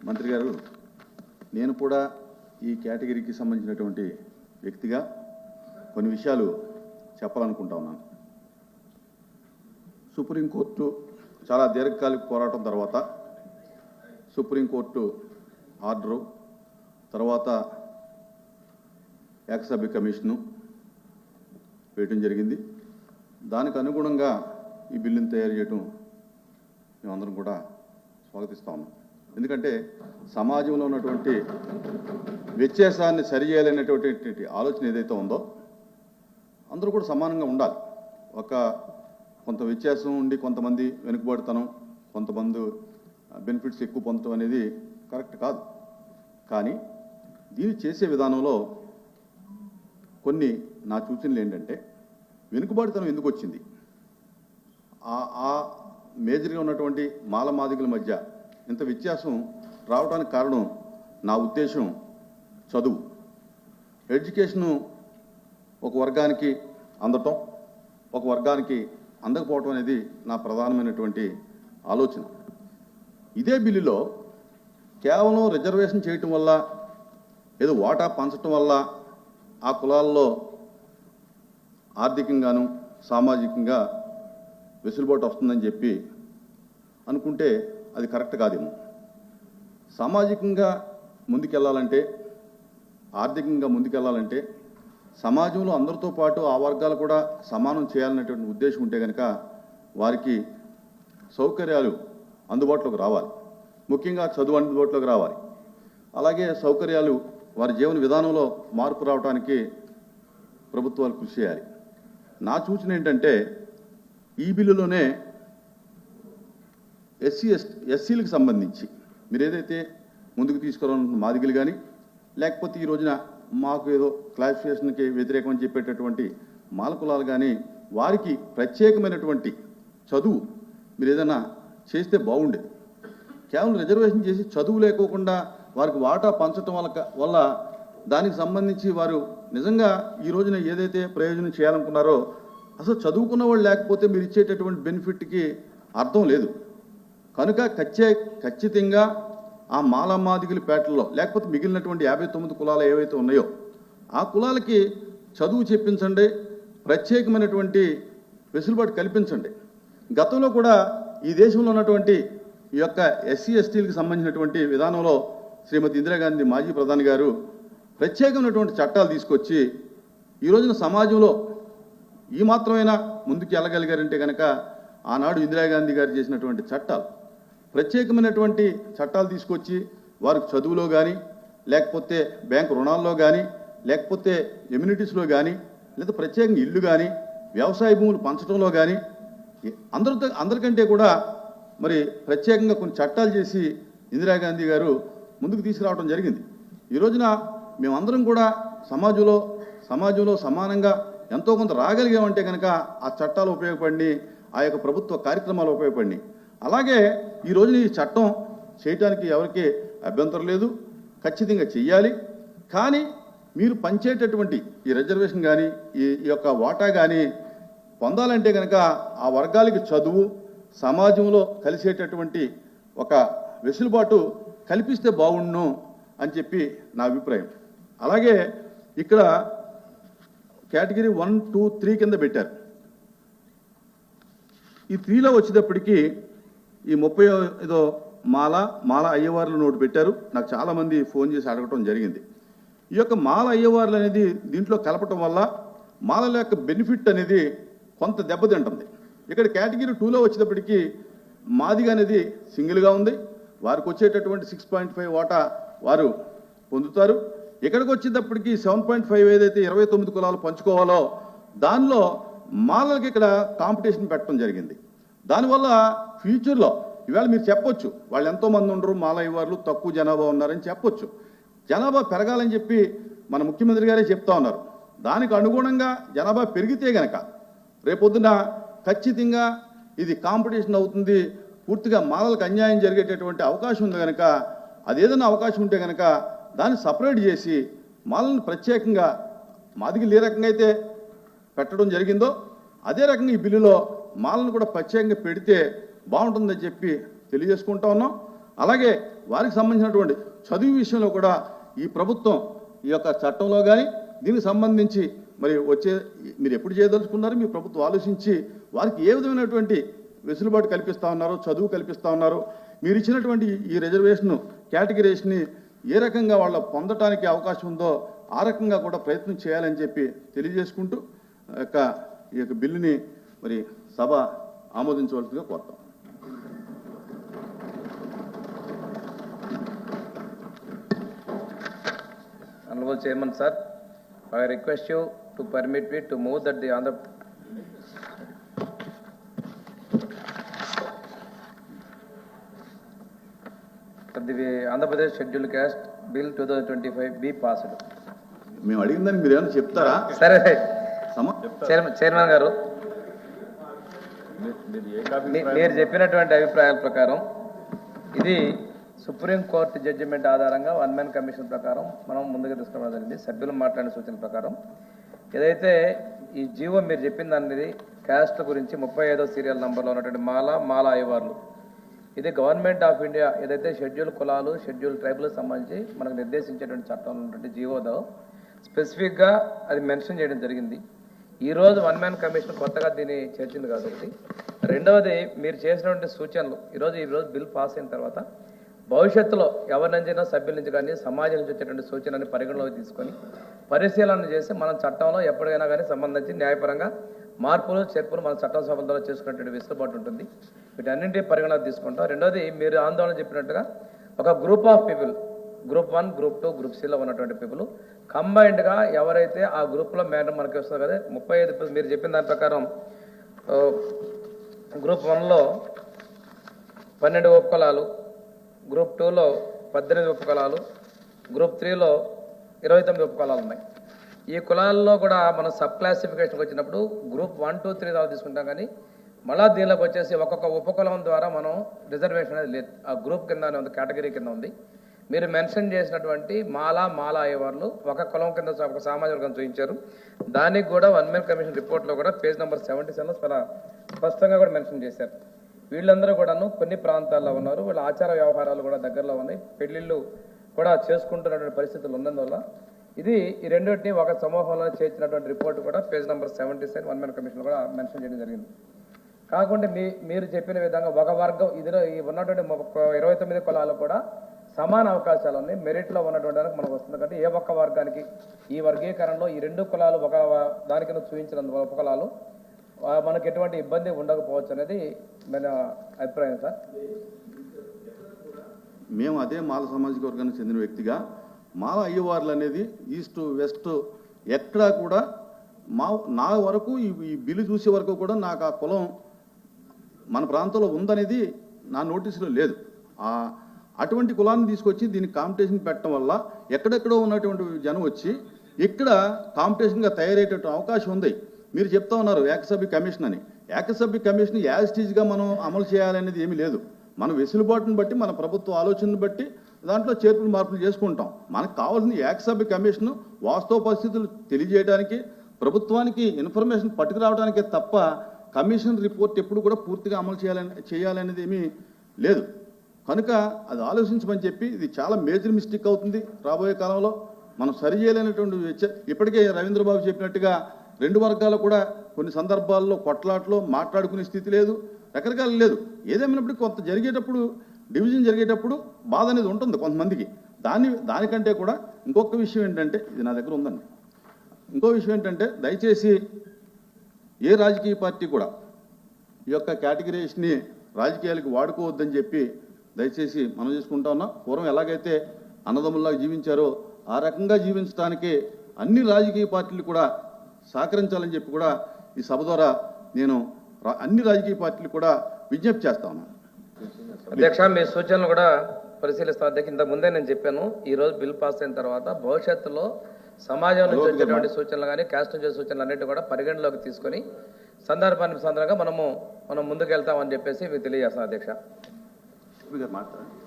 మంత్రి గారు, నేను కూడా ఈ కేటగిరీకి సంబంధించినటువంటి వ్యక్తిగా కొన్ని విషయాలు చెప్పాలనుకుంటా ఉన్నాను. సుప్రీంకోర్టు చాలా దీర్ఘకాలిక పోరాటం తర్వాత సుప్రీంకోర్టు ఆర్డరు తర్వాత ఏకసభ్య కమిషను వేయటం జరిగింది. దానికి అనుగుణంగా ఈ బిల్లును తయారు చేయటం మేమందరం కూడా స్వాగతిస్తా ఉన్నాం. ఎందుకంటే సమాజంలో ఉన్నటువంటి వ్యత్యాసాన్ని సరిచేయాలనేటువంటి ఆలోచన ఏదైతే ఉందో అందరూ కూడా సమానంగా ఉండాలి. కొంత వ్యత్యాసం ఉండి కొంతమంది వెనుకబడతనం, కొంతమంది బెనిఫిట్స్ ఎక్కువ పొందడం అనేది కరెక్ట్ కాదు. కానీ దీన్ని చేసే విధానంలో కొన్ని నా సూచనలు ఏంటంటే, వెనుకబడితనం ఎందుకు వచ్చింది, ఆ మేజర్గా ఉన్నటువంటి మాలమాదిగల మధ్య ఇంత వ్యత్యాసం రావడానికి కారణం నా ఉద్దేశం చదువు, ఎడ్యుకేషను ఒక వర్గానికి అందటం, ఒక వర్గానికి అందకపోవటం అనేది నా ప్రధానమైనటువంటి ఆలోచన. ఇదే బిల్లులో కేవలం రిజర్వేషన్ చేయటం వల్ల, ఏదో వాటా పంచటం వల్ల ఆ కులాల్లో ఆర్థికంగాను సామాజికంగా వెసులుబాటు వస్తుందని చెప్పి అనుకుంటే అది కరెక్ట్ కాదేమో. సామాజికంగా ముందుకెళ్ళాలంటే, ఆర్థికంగా ముందుకెళ్ళాలంటే సమాజంలో అందరితో పాటు ఆ వర్గాలు కూడా సమానం చేయాలనేటువంటి ఉద్దేశం ఉంటే కనుక వారికి సౌకర్యాలు అందుబాటులోకి రావాలి. ముఖ్యంగా చదువు అందుబాటులోకి రావాలి. అలాగే సౌకర్యాలు వారి జీవన విధానంలో మార్పు రావడానికి ప్రభుత్వాలు కృషి చేయాలి. నా సూచన ఏంటంటే, ఈ బిల్లులోనే ఎస్సీలకు సంబంధించి మీరు ఏదైతే ముందుకు తీసుకురావాలనుకున్న మాదిగలు కానీ, లేకపోతే ఈ రోజున మాకు ఏదో క్లాసిఫికేషన్కి వ్యతిరేకం అని చెప్పేటటువంటి మాల కులాలు కానీ, వారికి ప్రత్యేకమైనటువంటి చదువు మీరు ఏదైనా చేస్తే బాగుండేది. కేవలం రిజర్వేషన్ చేసి చదువు లేకోకుండా వారికి వాటా పంచటం వల్ల దానికి సంబంధించి వారు నిజంగా ఈ రోజున ఏదైతే ప్రయోజనం చేయాలనుకున్నారో అసలు చదువుకున్న వాళ్ళు లేకపోతే మీరు ఇచ్చేటటువంటి బెనిఫిట్కి అర్థం లేదు. కనుక ఖచ్చితంగా ఆ మాలమాదిగల పేటల్లో లేకపోతే మిగిలినటువంటి 59 కులాలు ఏవైతే ఉన్నాయో ఆ కులాలకి చదువు చెప్పించండి, ప్రత్యేకమైనటువంటి వెసులుబాటు కల్పించండి. గతంలో కూడా ఈ దేశంలో ఉన్నటువంటి ఈ యొక్క ఎస్సీ ఎస్టీలకు సంబంధించినటువంటి విధానంలో శ్రీమతి ఇందిరాగాంధీ మాజీ ప్రధాని గారు ప్రత్యేకమైనటువంటి చట్టాలు తీసుకొచ్చి ఈ రోజున సమాజంలో ఈ మాత్రమైనా ముందుకు వెళ్ళగలిగారంటే కనుక ఆనాడు ఇందిరాగాంధీ గారు చేసినటువంటి చట్టాలు, ప్రత్యేకమైనటువంటి చట్టాలు తీసుకొచ్చి వారికి చదువులో కానీ, లేకపోతే బ్యాంకు రుణాల్లో కానీ, లేకపోతే ఎమ్యూనిటీస్లో కానీ, లేదా ప్రత్యేకంగా ఇల్లు కానీ, వ్యవసాయ భూములు పంచడంలో కానీ అందరికంటే కూడా మరి ప్రత్యేకంగా కొన్ని చట్టాలు చేసి ఇందిరాగాంధీ గారు ముందుకు తీసుకురావడం జరిగింది. ఈ రోజున మేమందరం కూడా సమాజంలో సమానంగా ఎంతో కొంత రాగలిగామంటే కనుక ఆ చట్టాలు ఉపయోగపడి, ఆ యొక్క ప్రభుత్వ కార్యక్రమాలు ఉపయోగపడి, అలాగే ఈ రోజున ఈ చట్టం చేయటానికి ఎవరికి అభ్యంతరం లేదు, ఖచ్చితంగా చెయ్యాలి. కానీ మీరు పంచేటటువంటి ఈ రిజర్వేషన్ కానీ, ఈ యొక్క వాటా కానీ పొందాలంటే కనుక ఆ వర్గాలకి చదువు, సమాజంలో కలిసేటటువంటి ఒక వెసులుబాటు కల్పిస్తే బాగుండును అని చెప్పి నా అభిప్రాయం. అలాగే ఇక్కడ కేటగిరీ 1, 2, 3 కింద పెట్టారు. ఈ 3లో వచ్చేటప్పటికి ఈ 35 మాల అయ్యవార్లు నోటు పెట్టారు. నాకు చాలామంది ఫోన్ చేసి అడగటం జరిగింది. ఈ యొక్క మాల అయ్యవార్లు అనేది దీంట్లో కలపటం వల్ల మాలల యొక్క బెనిఫిట్ అనేది కొంత దెబ్బతింటుంది. ఇక్కడ కేటగిరీ 2లో వచ్చేటప్పటికి మాదిగ అనేది సింగిల్గా ఉంది. వారికి వచ్చేటటువంటి 6.5 వాటా వారు పొందుతారు. ఇక్కడికి వచ్చేటప్పటికి 7.5 ఏదైతే 29 కులాలు పంచుకోవాలో దానిలో మాలలకి ఇక్కడ కాంపిటీషన్ పెట్టడం జరిగింది. దానివల్ల ఫ్యూచర్లో ఇవాళ మీరు చెప్పొచ్చు వాళ్ళు ఎంతోమంది ఉండరు, మాల అయ్యవార్లు తక్కువ జనాభా ఉన్నారని చెప్పొచ్చు. జనాభా పెరగాలని చెప్పి మన ముఖ్యమంత్రి గారే చెప్తా ఉన్నారు. దానికి అనుగుణంగా జనాభా పెరిగితే గనక రేపొద్దున ఖచ్చితంగా ఇది కాంపిటీషన్ అవుతుంది, పూర్తిగా మాలలకు అన్యాయం జరిగేటటువంటి అవకాశం ఉంది. కనుక అదేదైనా అవకాశం ఉంటే కనుక దాన్ని సపరేట్ చేసి మాలను ప్రత్యేకంగా మాదిగలు ఏ రకంగా అయితే పెట్టడం జరిగిందో అదే రకంగా ఈ బిల్లులో మాలను కూడా ప్రత్యేకంగా పెడితే బాగుంటుందని చెప్పి తెలియజేసుకుంటా ఉన్నాం. అలాగే వారికి సంబంధించినటువంటి చదువు విషయంలో కూడా ఈ ప్రభుత్వం ఈ యొక్క చట్టంలో కానీ దీనికి సంబంధించి మరి వచ్చే మీరు ఎప్పుడు చేయదలుచుకున్నారు మీ ప్రభుత్వం ఆలోచించి వారికి ఏ విధమైనటువంటి వెసులుబాటు కల్పిస్తూ ఉన్నారో చదువు కల్పిస్తూ ఉన్నారో మీరు ఇచ్చినటువంటి ఈ రిజర్వేషన్ కేటగిరీస్ని ఏ రకంగా వాళ్ళ పొందటానికి అవకాశం ఉందో ఆ రకంగా కూడా ప్రయత్నం చేయాలని చెప్పి తెలియజేసుకుంటూ ఈ యొక్క బిల్లుని మరి సభ ఆమోదించవలసిందిగా కోరుతాం. Honorable Chairman, sir, I request you to permit me to move that the Andhra Pradesh Scheduled Caste Bill 2025 be passed. మేము అడిగిందని మీరు ఏమైనా చెప్తారా? సరే చైర్మన్ గారు మీరు చెప్పినటువంటి అభిప్రాయాల ప్రకారం ఇది సుప్రీంకోర్టు జడ్జిమెంట్ ఆధారంగా వన్ మ్యాన్ కమిషన్ ప్రకారం మనం ముందుకు తీసుకురావడం జరిగింది. సభ్యులు మాట్లాడిన సూచన ప్రకారం ఏదైతే ఈ జీవో మీరు చెప్పిన దాని క్యాస్ట్ గురించి 35వ సీరియల్ నంబర్లో ఉన్నటువంటి మాలా అయ్యవార్లు ఇది గవర్నమెంట్ ఆఫ్ ఇండియా ఏదైతే షెడ్యూల్ కులాలు షెడ్యూల్ ట్రైబుల్కి సంబంధించి మనకు నిర్దేశించేటువంటి చట్టంలో ఉన్నటువంటి జీవోలో స్పెసిఫిక్గా అది మెన్షన్ చేయడం జరిగింది. ఈరోజు వన్ మ్యాన్ కమిషన్ కొత్తగా దీన్ని చేర్చింది కాబట్టి రెండవది మీరు చేసినటువంటి సూచనలు ఈరోజు బిల్ పాస్ అయిన తర్వాత భవిష్యత్తులో ఎవరి నుంచైనా సభ్యుల నుంచి కానీ సమాజం నుంచి వచ్చేటువంటి సూచనని పరిగణలోకి తీసుకొని పరిశీలన చేసి మనం చట్టంలో ఎప్పటికైనా కానీ సంబంధించి న్యాయపరంగా మార్పులు చేర్పులు మన చట్టం సభల ద్వారా చేసుకునేటువంటి వెసులుబాటు ఉంటుంది. వీటన్నింటి పరిగణలోకి తీసుకుంటాం. రెండవది మీరు ఆందోళన చెప్పినట్టుగా ఒక group of people group 1 group 2 group సిలో ఉన్నటువంటి పీపుల్ కంబైన్డ్గా ఎవరైతే ఆ గ్రూప్లో మేడం మనకి వస్తుంది కదా 35 మీరు చెప్పిన దాని ప్రకారం గ్రూప్ 1లో 12 ఉపకులాలు, గ్రూప్ 2లో 18 ఉపకులాలు, గ్రూప్ 3లో 29 ఉపకులాలు ఉన్నాయి. ఈ కులాల్లో కూడా మనం సబ్ క్లాసిఫికేషన్కి వచ్చినప్పుడు గ్రూప్ 1, 2, 3 దాకా తీసుకుంటాం కానీ మళ్ళా దీనిలోకి వచ్చేసి ఒక్కొక్క ఉపకులం ద్వారా మనం రిజర్వేషన్ అనేది లేదు. ఆ గ్రూప్ కింద ఉంది, కేటగిరీ కింద ఉంది. మీరు మెన్షన్ చేసినటువంటి మాలా అయ్యేవాళ్ళు ఒక కులం కింద ఒక సామాజిక వర్గం చూపించారు. దానికి కూడా వన్ మ్యాన్ కమిషన్ రిపోర్ట్లో కూడా పేజ్ నెంబర్ 77లో చాలా స్పష్టంగా కూడా మెన్షన్ చేశారు. వీళ్ళందరూ కూడాను కొన్ని ప్రాంతాల్లో ఉన్నారు, వీళ్ళ ఆచార వ్యవహారాలు కూడా దగ్గరలో ఉన్నాయి, పెళ్లిళ్ళు కూడా చేసుకుంటున్నటువంటి పరిస్థితులు ఉన్నందువల్ల ఇది ఈ రెండింటిని ఒక సమూహంలో చేర్చినటువంటి రిపోర్ట్ కూడా page number 77 one man commission కూడా మెన్షన్ చేయడం జరిగింది. కాకుండా మీరు చెప్పిన విధంగా ఒక వర్గం ఇదిలో ఉన్నటువంటి 29 కులాలు కూడా సమాన అవకాశాలు ఉన్నాయి. మెరిట్లో ఉన్నటువంటి దానికి మనకు వస్తుంది కాబట్టి ఏ ఒక్క వర్గానికి ఈ వర్గీకరణలో ఈ 2 కులాలు ఒక దాని కింద చూపించినందువల్ల ఉపకులాలు మనకు ఎటువంటి ఇబ్బంది ఉండకపోవచ్చు అనేది మన అభిప్రాయం సార్. మేము అదే మాల సామాజిక వర్గానికి చెందిన వ్యక్తిగా మాల అయ్యవార్లు అనేది ఈస్ట్ వెస్ట్ ఎక్కడా కూడా నా వరకు ఈ బిల్లు చూసే వరకు కూడా నాకు ఆ కులం మన ప్రాంతంలో ఉందనేది నా నోటీసులో లేదు. అటువంటి కులాన్ని తీసుకొచ్చి దీనికి కాంపిటీషన్ పెట్టడం వల్ల ఎక్కడెక్కడో ఉన్నటువంటి జనం వచ్చి ఇక్కడ కాంపిటీషన్గా తయారయ్యేటటువంటి అవకాశం ఉంది. మీరు చెప్తా ఉన్నారు ఏకసభ్య కమిషన్ అని. ఏకసభ్య కమిషన్ యాజిటీజ్గా మనం అమలు చేయాలనేది ఏమీ లేదు. మన వెసులుబాటును బట్టి మన ప్రభుత్వ ఆలోచనను బట్టి దాంట్లో చేర్పులు మార్పులు చేసుకుంటాం. మనకు కావాల్సిన ఏకసభ్య కమిషన్ వాస్తవ పరిస్థితులు తెలియజేయడానికి ప్రభుత్వానికి ఇన్ఫర్మేషన్ పట్టుకురావడానికే తప్ప కమిషన్ రిపోర్ట్ ఎప్పుడు కూడా పూర్తిగా అమలు చేయాలనేది ఏమీ లేదు. కనుక అది ఆలోచించమని చెప్పి ఇది చాలా మేజర్ మిస్టేక్ అవుతుంది. రాబోయే కాలంలో మనం సరి చేయలేనటువంటి ఇప్పటికే రవీంద్రబాబు చెప్పినట్టుగా 2 వర్గాలు కూడా కొన్ని సందర్భాల్లో కొట్లాట్లో మాట్లాడుకునే స్థితి లేదు, రకరకాలు లేదు. ఏదేమైనప్పుడు కొంత జరిగేటప్పుడు డివిజన్ జరిగేటప్పుడు బాధ అనేది ఉంటుంది కొంతమందికి. దానికంటే కూడా ఇంకొక విషయం ఏంటంటే ఇది నా దగ్గర ఉందండి. ఇంకో విషయం ఏంటంటే దయచేసి ఏ రాజకీయ పార్టీ కూడా ఈ యొక్క కేటగిరీస్ని రాజకీయాలకు వాడుకోవద్దని చెప్పి దయచేసి మనం చేసుకుంటా ఉన్నాం. పూర్వం ఎలాగైతే అన్నదమ్ముల్లాగా జీవించారో ఆ రకంగా జీవించడానికి అన్ని రాజకీయ పార్టీలు కూడా సహకరించాలని చెప్పి కూడా ఈ సభ ద్వారా నేను అన్ని రాజకీయ పార్టీలు కూడా విజ్ఞప్తి చేస్తా ఉన్నాను. అధ్యక్ష, మీ సూచనలు కూడా పరిశీలిస్తాను. అధ్యక్ష, ఇంత ముందే నేను చెప్పాను, ఈరోజు బిల్ పాస్ అయిన తర్వాత భవిష్యత్తులో సమాజం నుంచి వచ్చేటువంటి సూచనలు కానీ క్యాస్ట్ నుంచి సూచనలు అన్నింటి కూడా పరిగణలోకి తీసుకొని సందర్భానికి సందర్భంగా మనం ముందుకు వెళ్తామని చెప్పేసి మీకు తెలియజేస్తాను. అధ్యక్ష మాట్లాడండి.